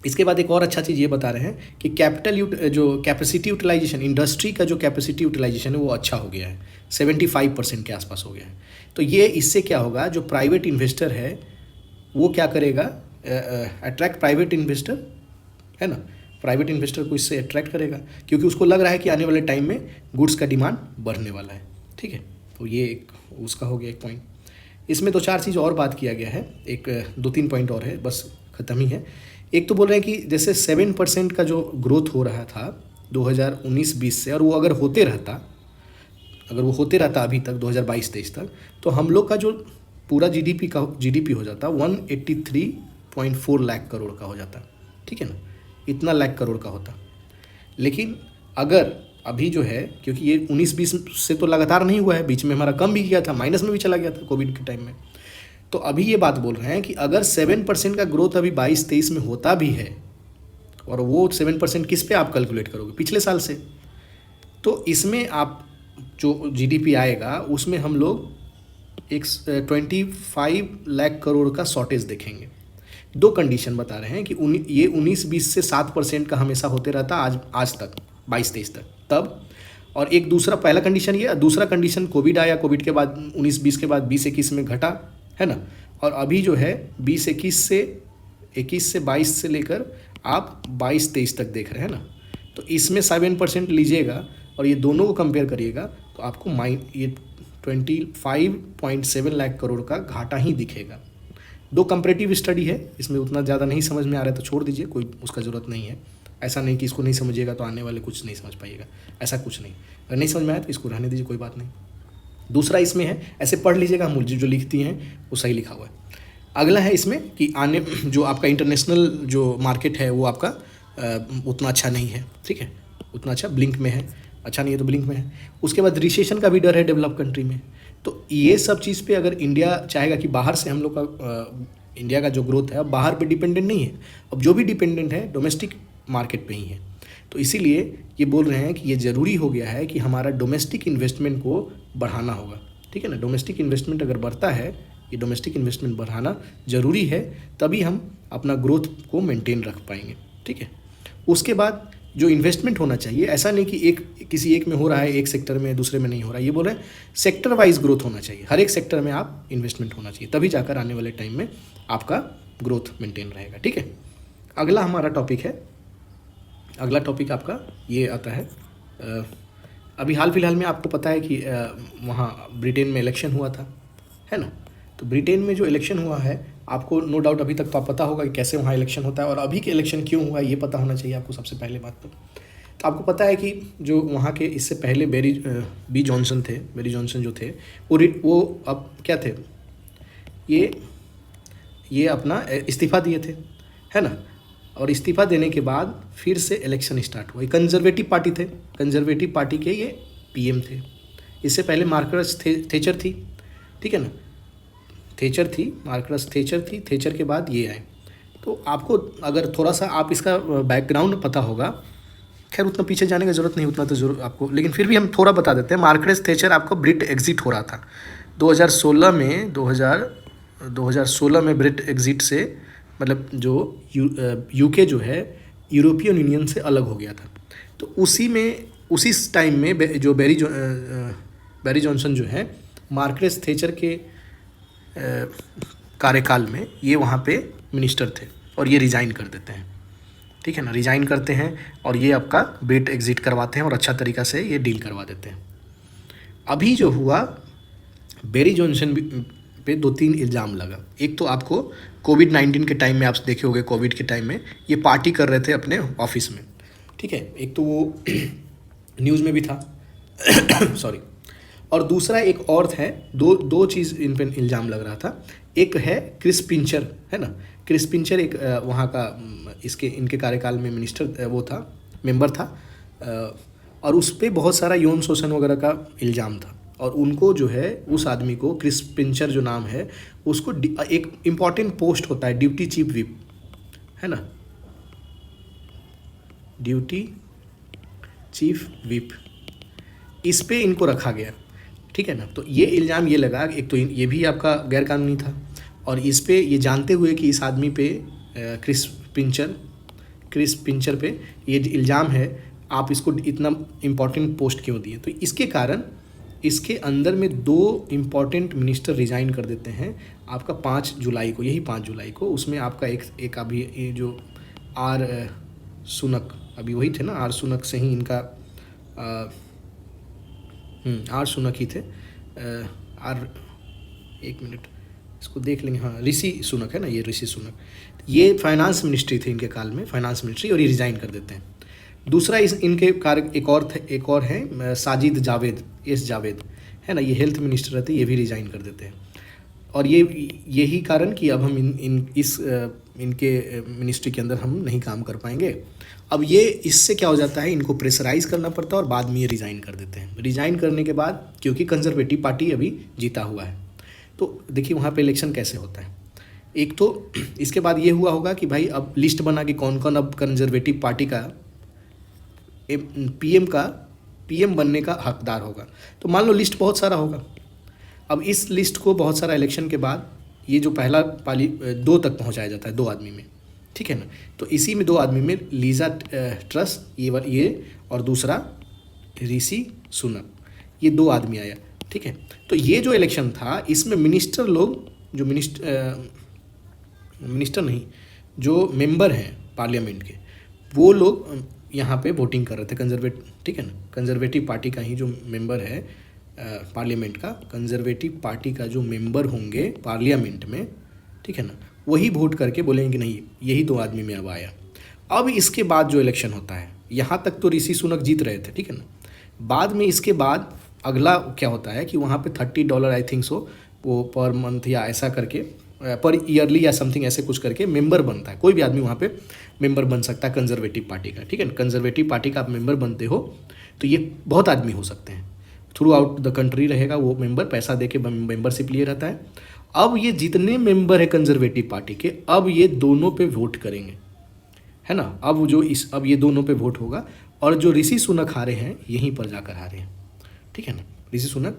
इसके बाद एक और अच्छा चीज़ ये बता रहे हैं कि जो कैपेसिटी यूटिलाइजेशन, इंडस्ट्री का जो कैपेसिटी यूटिलाइजेशन है वो अच्छा हो गया है, 75% के आसपास हो गया है। तो ये इससे क्या होगा, जो प्राइवेट इन्वेस्टर है वो क्या करेगा, अट्रैक्ट प्राइवेट इन्वेस्टर, है ना। प्राइवेट इन्वेस्टर को इससे अट्रैक्ट करेगा क्योंकि उसको लग रहा है कि आने वाले टाइम में गुड्स का डिमांड बढ़ने वाला है, ठीक है। तो ये एक उसका हो गया एक पॉइंट। इसमें 2-4 चीज़ और बात किया गया है, एक 2-3 पॉइंट और है, बस ख़त्म ही है। एक तो बोल रहे हैं कि जैसे 7% का जो ग्रोथ हो रहा था 2019-20 से, और वो अगर होते रहता अभी तक 2022-23 तक, तो हम लोग का जो पूरा जीडीपी हो जाता 183.4 लाख करोड़ का हो जाता, ठीक है ना, इतना लाख करोड़ का होता। लेकिन अगर अभी जो है, क्योंकि ये 19-20 से तो लगातार नहीं हुआ है, बीच में हमारा कम भी किया था, माइनस में भी चला गया था कोविड के टाइम में। तो अभी ये बात बोल रहे हैं कि अगर 7% का ग्रोथ अभी 22-23 में होता भी है, और वो 7% किस पे आप कैलकुलेट करोगे, पिछले साल से, तो इसमें आप जो जीडीपी आएगा उसमें हम लोग एक 25 लाख करोड़ का शॉर्टेज देखेंगे। दो कंडीशन बता रहे हैं कि ये 19-20 से 7% का हमेशा होते रहता आज तक 22-23 तक तब। और एक दूसरा, पहला कंडीशन ये, दूसरा कंडीशन कोविड आया, कोविड के बाद 19-20 के बाद 20-21 में घटा, है ना। और अभी जो है 21 से 22 से लेकर आप 22-23 तक देख रहे हैं ना। तो इसमें 7% लीजिएगा और ये दोनों को कंपेयर करिएगा तो आपको ये 25.7 लाख करोड़ का घाटा ही दिखेगा। दो कंपैरेटिव स्टडी है, इसमें उतना ज़्यादा नहीं समझ में आ रहा है तो छोड़ दीजिए, कोई उसका ज़रूरत नहीं है। ऐसा नहीं कि इसको नहीं समझिएगा तो आने वाले कुछ नहीं समझ पाइएगा, ऐसा कुछ नहीं। अगर नहीं समझ में आया तो इसको रहने दीजिए, कोई बात नहीं। दूसरा इसमें है, ऐसे पढ़ लीजिएगा, हम जो लिखती हैं वो सही लिखा हुआ है। अगला है इसमें कि आने जो आपका इंटरनेशनल जो मार्केट है वो आपका उतना अच्छा नहीं है, ठीक है, उतना अच्छा ब्लिंक में है, अच्छा नहीं है तो ब्लिंक में है। उसके बाद रिसेशन का भी डर है डेवलप कंट्री में। तो ये सब चीज़ पे अगर इंडिया चाहेगा कि बाहर से हम लोग का इंडिया का जो ग्रोथ है अब बाहर पे डिपेंडेंट नहीं है, अब जो भी डिपेंडेंट है डोमेस्टिक मार्केट पे ही है। तो इसीलिए ये बोल रहे हैं कि ये ज़रूरी हो गया है कि हमारा डोमेस्टिक इन्वेस्टमेंट को बढ़ाना होगा, ठीक है ना। डोमेस्टिक इन्वेस्टमेंट अगर बढ़ता है, ये डोमेस्टिक इन्वेस्टमेंट बढ़ाना ज़रूरी है, तभी हम अपना ग्रोथ को मेंटेन रख पाएंगे, ठीक है। उसके बाद जो इन्वेस्टमेंट होना चाहिए, ऐसा नहीं कि किसी एक में हो रहा है, एक सेक्टर में, दूसरे में नहीं हो रहा है। ये बोल रहे हैं सेक्टर वाइज ग्रोथ होना चाहिए, हर एक सेक्टर में आप इन्वेस्टमेंट होना चाहिए, तभी जाकर आने वाले टाइम में आपका ग्रोथ मेंटेन रहेगा, ठीक है। अगला हमारा टॉपिक है, अगला टॉपिक आपका ये आता है, अभी हाल फिलहाल में आपको पता है कि वहाँ ब्रिटेन में इलेक्शन हुआ था, है ना। तो ब्रिटेन में जो इलेक्शन हुआ है, आपको नो डाउट अभी तक तो आप पता होगा कि कैसे वहाँ इलेक्शन होता है और अभी के इलेक्शन क्यों हुआ ये पता होना चाहिए आपको सबसे पहले बात। तो आपको पता है कि जो वहाँ के इससे पहले बेरी जॉनसन जो थे वो अब क्या थे, ये अपना इस्तीफ़ा दिए थे, है ना। और इस्तीफ़ा देने के बाद फिर से इलेक्शन स्टार्ट हुआ। कंजर्वेटिव पार्टी थे, कंजर्वेटिव पार्टी के ये पीएम थे। इससे पहले मार्करस थेचर थी, ठीक है ना, मार्करस थेचर थी। थेचर के बाद ये आए। तो आपको अगर थोड़ा सा आप इसका बैकग्राउंड पता होगा, खैर उतना पीछे जाने की ज़रूरत नहीं, उतना तो जरूर आपको, लेकिन फिर भी हम थोड़ा बता देते हैं। मार्करस थेचर आपको ब्रिट एग्जिट हो रहा था 2016 में ब्रिट एग्जिट से, मतलब जो यूके जो है यूरोपियन यूनियन से अलग हो गया था। तो उसी टाइम में जो बेरी जॉनसन जो है मार्करस थेचर के कार्यकाल में ये वहाँ पे मिनिस्टर थे और ये रिज़ाइन कर देते हैं, ठीक है ना, रिज़ाइन करते हैं और ये आपका ब्रिट एग्जिट करवाते हैं और अच्छा तरीक़ा से ये डील करवा देते हैं। अभी जो हुआ, बेरी जॉनसन पे 2-3 इल्ज़ाम लगा। एक तो आपको कोविड-19 के टाइम में आप देखे होंगे, कोविड के टाइम में ये पार्टी कर रहे थे अपने ऑफिस में, ठीक है, एक तो वो न्यूज़ में भी था सॉरी। और दूसरा एक और है, दो चीज़ इन पर इल्ज़ाम लग रहा था। एक है क्रिस पिंचर, है ना, क्रिस पिंचर एक वहाँ का इनके कार्यकाल में मिनिस्टर वो था, मेंबर था, और उस पर बहुत सारा यौन शोषण वगैरह का इल्ज़ाम था। और उनको जो है, उस आदमी को, क्रिस पिंचर जो नाम है, उसको एक इम्पॉर्टेंट पोस्ट होता है ड्यूटी चीफ व्हिप, है ना, ड्यूटी चीफ व्हिप, इस पे इनको रखा गया, ठीक है ना। तो ये इल्ज़ाम ये लगा, एक तो ये भी आपका गैरकानूनी था, और इस पे ये जानते हुए कि इस आदमी पे क्रिस पिंचर पे ये इल्ज़ाम है, आप इसको इतना इम्पॉर्टेंट पोस्ट क्यों दिए। तो इसके कारण इसके अंदर में 2 इम्पॉर्टेंट मिनिस्टर रिज़ाइन कर देते हैं आपका 5 जुलाई को, यही 5 जुलाई को। उसमें आपका एक अभी ये जो आर सुनक, अभी वही थे ना, आर सुनक से ही इनका आर सुनक ही थे, एक मिनट इसको देख लेंगे, हाँ, ऋषि सुनक है ना, ये ऋषि सुनक, ये फाइनेंस मिनिस्ट्री थे इनके काल में, फाइनेंस मिनिस्ट्री, और ये रिज़ाइन कर देते हैं। दूसरा इनके कार्य एक और है साजिद जावेद, जावेद, है ना, ये हेल्थ मिनिस्टर रहते, ये भी रिज़ाइन कर देते हैं। और यही कारण कि अब हम इनके मिनिस्ट्री के अंदर हम नहीं काम कर पाएंगे। अब ये इससे क्या हो जाता है, इनको प्रेशराइज़ करना पड़ता है और बाद में ये रिज़ाइन कर देते हैं। रिज़ाइन करने के बाद, क्योंकि कंजर्वेटिव पार्टी अभी जीता हुआ है, तो देखिए वहाँ पे इलेक्शन कैसे होता है। एक तो इसके बाद ये हुआ होगा कि भाई अब लिस्ट बना कि कौन कौन अब कंजर्वेटिव पार्टी का पीएम बनने का हकदार होगा। तो मान लो लिस्ट बहुत सारा होगा, अब इस लिस्ट को बहुत सारा इलेक्शन के बाद ये जो पहला पाली 2 तक पहुंचाया जाता है 2 आदमी में, ठीक है ना। तो इसी में 2 आदमी में लीजा ट्रस ये और दूसरा ऋषि सुनक, ये 2 आदमी आया, ठीक है। तो ये जो इलेक्शन था इसमें मिनिस्टर लोग जो मिनिस्टर नहीं, जो मेंबर हैं पार्लियामेंट के, वो लोग यहाँ पे वोटिंग कर रहे थे कंजर्वेटिव, ठीक है ना। कंजर्वेटिव पार्टी का ही जो मेंबर है पार्लियामेंट का, कंजर्वेटिव पार्टी का जो मेंबर होंगे पार्लियामेंट में, ठीक है ना, वही वोट करके बोलेंगे कि नहीं यही 2 आदमी में अब आया। अब इसके बाद जो इलेक्शन होता है, यहाँ तक तो ऋषि सुनक जीत रहे थे, ठीक है ना। बाद में इसके बाद अगला क्या होता है कि वहाँ पे $30 आई थिंक सो वो पर मंथ या ऐसा करके पर ईयरली या समथिंग ऐसे कुछ करके मेंबर बनता है। कोई भी आदमी वहाँ पे मेंबर बन सकता है कंजर्वेटिव पार्टी का, ठीक है ना। कंजर्वेटिव पार्टी का आप मेंबर बनते हो तो ये बहुत आदमी हो सकते हैं, थ्रू आउट द कंट्री रहेगा वो मेंबर, पैसा दे के मेंबरशिप लिए रहता है। अब ये जितने मेंबर है कंजर्वेटिव पार्टी के, अब ये दोनों पे वोट करेंगे, है ना। अब ये दोनों पे वोट होगा और जो ऋषि सुनक हारे हैं यहीं पर जाकर हारे हैं, ठीक है ना। ऋषि सुनक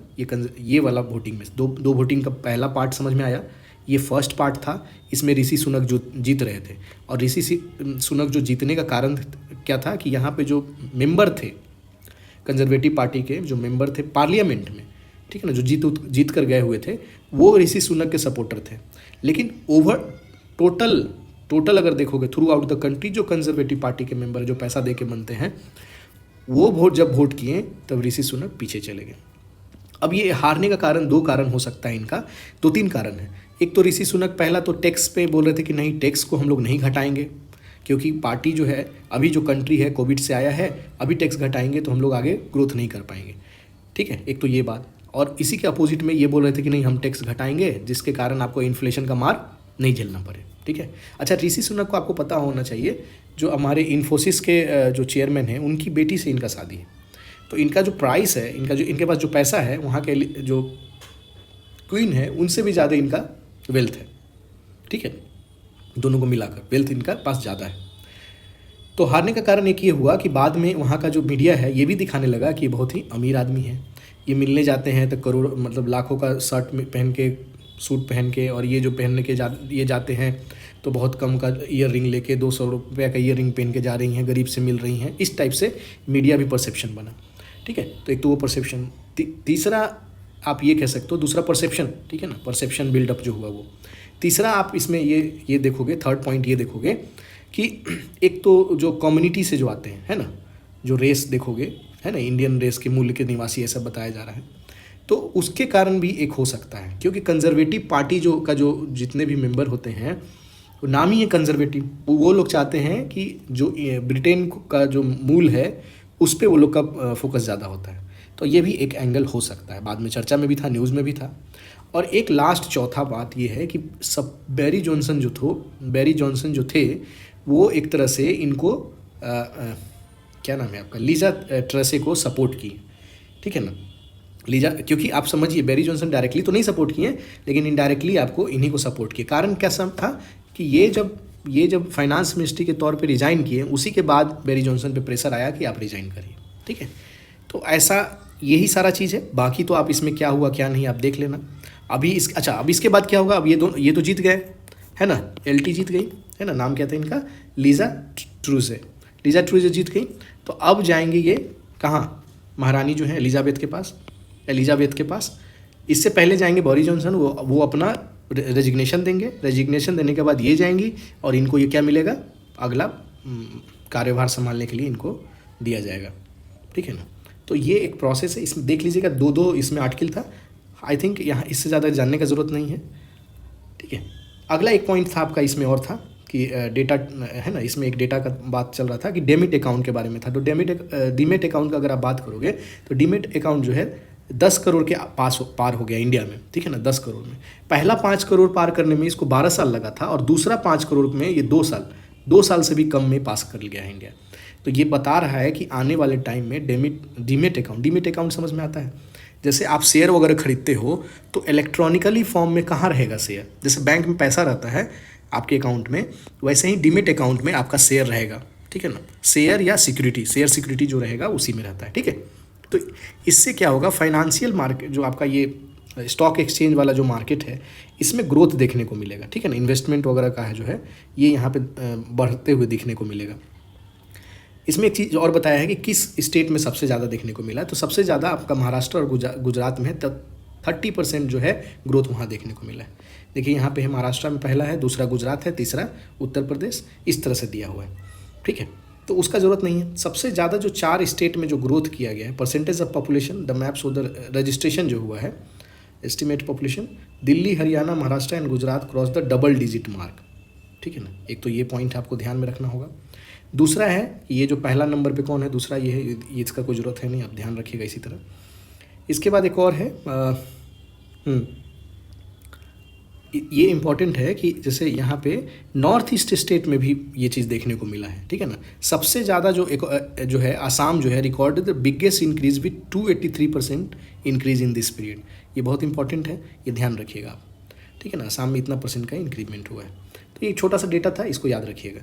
ये वाला वोटिंग में दो वोटिंग का पहला पार्ट समझ में आया। ये फर्स्ट पार्ट था, इसमें ऋषि सुनक जो जीत रहे थे, और ऋषि सुनक जो जीतने का कारण क्या था कि यहाँ पे जो मेंबर थे कंजर्वेटिव पार्टी के, जो मेंबर थे पार्लियामेंट में, ठीक है ना, जो जीत कर गए हुए थे, वो ऋषि सुनक के सपोर्टर थे। लेकिन ओवर टोटल अगर देखोगे थ्रू आउट द कंट्री, जो कंजर्वेटिव पार्टी के मेंबर जो पैसा दे के बनते हैं, वो जब वोट किए तब ऋषि सुनक पीछे चले गए। अब ये हारने का कारण 2 कारण हो सकता है इनका, 2-3 कारण है। एक तो ऋषि सुनक पहला तो टैक्स पे बोल रहे थे कि नहीं टैक्स को हम लोग नहीं घटाएंगे, क्योंकि पार्टी जो है अभी जो कंट्री है कोविड से आया है, अभी टैक्स घटाएंगे तो हम लोग आगे ग्रोथ नहीं कर पाएंगे, ठीक है। एक तो ये बात, और इसी के अपोजिट में ये बोल रहे थे कि नहीं हम टैक्स घटाएंगे जिसके कारण आपको इन्फ्लेशन का मार नहीं झेलना पड़े, ठीक है। अच्छा, ऋषि सुनक को आपको पता होना चाहिए, जो हमारे इन्फोसिस के जो चेयरमैन हैं उनकी बेटी से इनका शादी है। तो इनका जो प्राइस है, इनके पास जो पैसा है, वहाँ के जो क्वीन है उनसे भी ज़्यादा इनका वेल्थ है, ठीक है। दोनों को मिलाकर वेल्थ इनका पास ज़्यादा है। तो हारने का कारण एक ये हुआ कि बाद में वहाँ का जो मीडिया है ये भी दिखाने लगा कि ये बहुत ही अमीर आदमी है। ये मिलने जाते हैं तो करोड़ मतलब लाखों का शर्ट पहन के, सूट पहन के, और ये जो पहनने के ये जाते हैं तो बहुत कम का ईयर रिंग लेके 200 रुपये का ईयर रिंग पहन के जा रही हैं, गरीब से मिल रही हैं, इस टाइप से मीडिया भी परसेप्शन बना, ठीक है। तो एक तो वो परसेप्शन, तीसरा आप ये कह सकते हो, दूसरा परसेप्शन, ठीक है ना, परसेप्शन बिल्डअप जो हुआ वो। तीसरा आप इसमें ये देखोगे, थर्ड पॉइंट ये देखोगे कि एक तो जो कम्युनिटी से जो आते हैं, है ना, जो रेस देखोगे, है ना, इंडियन रेस के मूल के निवासी ऐसा बताया जा रहा है, तो उसके कारण भी एक हो सकता है। क्योंकि कंजर्वेटिव पार्टी जो जितने भी मेंबर होते हैं वो नाम ही है कंजर्वेटिव, वो लोग चाहते हैं कि जो ब्रिटेन का जो मूल है उस पर वो लोग का फोकस ज़्यादा होता है। तो ये भी एक एंगल हो सकता है, बाद में चर्चा में भी था, न्यूज़ में भी था। और एक लास्ट चौथा बात ये है कि बैरी जॉनसन जो थे वो एक तरह से इनको क्या नाम है आपका, लीजा ट्रसे को सपोर्ट की, ठीक है ना। लीजा, क्योंकि आप समझिए बैरी जॉनसन डायरेक्टली तो नहीं सपोर्ट किए, लेकिन इनडायरेक्टली आपको इन्हीं को सपोर्ट किए। कारण क्या सब था कि ये जब फाइनेंस मिनिस्ट्री के तौर पे रिज़ाइन किए, उसी के बाद बैरी जॉनसन पे प्रेशर आया कि आप रिज़ाइन करिए, ठीक है। तो ऐसा यही सारा चीज़ है। बाकी तो आप इसमें क्या हुआ क्या नहीं आप देख लेना। अब इसके बाद क्या होगा, अब ये तो जीत गए, है ना, एलटी जीत गई, है ना, नाम क्या था इनका, लीजा ट्रूजे जीत गई। तो अब जाएंगे ये कहाँ, महारानी जो है एलिजाबेथ के पास। इससे पहले जाएंगे बोरिस जॉनसन, वो अपना रेजिग्नेशन देंगे। रेजिग्नेशन देने के बाद ये जाएंगी और इनको ये क्या मिलेगा, अगला कार्यभार संभालने के लिए इनको दिया जाएगा, ठीक है ना। तो ये एक प्रोसेस है, इसमें देख लीजिएगा, 2 इसमें आर्टिकल था। आई थिंक यहाँ इससे ज़्यादा जानने का ज़रूरत नहीं है, ठीक है। अगला एक पॉइंट था आपका इसमें और था कि डेटा, है ना, इसमें एक डेटा का बात चल रहा था कि डेमिट अकाउंट के बारे में था। तो डीमेट अकाउंट का अगर आप बात करोगे तो डीमेट अकाउंट जो है 10 करोड़ के पार हो गया इंडिया में, ठीक है ना। 10 करोड़ में पहला 5 करोड़ पार करने में इसको 12 साल लगा था, और दूसरा 5 करोड़ में ये 2 साल से भी कम में पास कर गया है इंडिया। तो ये बता रहा है कि आने वाले टाइम में डीमेट अकाउंट समझ में आता है, जैसे आप शेयर वगैरह खरीदते हो तो इलेक्ट्रॉनिकली फॉर्म में कहाँ रहेगा शेयर, जैसे बैंक में पैसा रहता है आपके अकाउंट में, वैसे ही डीमेट अकाउंट में आपका शेयर रहेगा, ठीक है ना। शेयर या सिक्योरिटी, शेयर सिक्योरिटी जो रहेगा उसी में रहता है, ठीक है। तो इससे क्या होगा, फाइनेंशियल मार्केट जो आपका ये स्टॉक एक्सचेंज वाला जो मार्केट है, इसमें ग्रोथ देखने को मिलेगा, ठीक है ना। इन्वेस्टमेंट वगैरह का है जो है ये यहाँ पे बढ़ते हुए दिखने को मिलेगा। इसमें एक चीज़ और बताया है कि किस स्टेट में सबसे ज़्यादा देखने को मिला है, तो सबसे ज़्यादा आपका महाराष्ट्र और गुजरात में है, तब 30% जो है ग्रोथ वहाँ देखने को मिला है। देखिए यहाँ पे है महाराष्ट्र में पहला है, दूसरा गुजरात है, तीसरा उत्तर प्रदेश, इस तरह से दिया हुआ है, ठीक है। तो उसका ज़रूरत नहीं है। सबसे ज़्यादा जो 4 स्टेट में जो ग्रोथ किया गया है, percentage of population, the maps of the registration जो हुआ है, estimate population, Delhi, Haryana, Maharashtra and Gujarat cross the double digit mark, ठीक है ना। एक तो ये पॉइंट आपको ध्यान में रखना होगा। दूसरा है कि ये जो पहला नंबर पे कौन है, दूसरा ये है, ये इसका कोई ज़रूरत है नहीं, आप ध्यान रखिएगा इसी तरह। इसके बाद एक और है, ये इम्पॉर्टेंट है कि जैसे यहाँ पे नॉर्थ ईस्ट स्टेट में भी ये चीज़ देखने को मिला है, ठीक है ना। सबसे ज़्यादा जो है आसाम जो है record the biggest increase with 283% increase in this period. ये बहुत इंपॉर्टेंट है, ये ध्यान रखिएगा आप, ठीक है ना। आसाम में इतना % का इंक्रीमेंट हुआ है। तो ये छोटा सा डेटा था, इसको याद रखिएगा।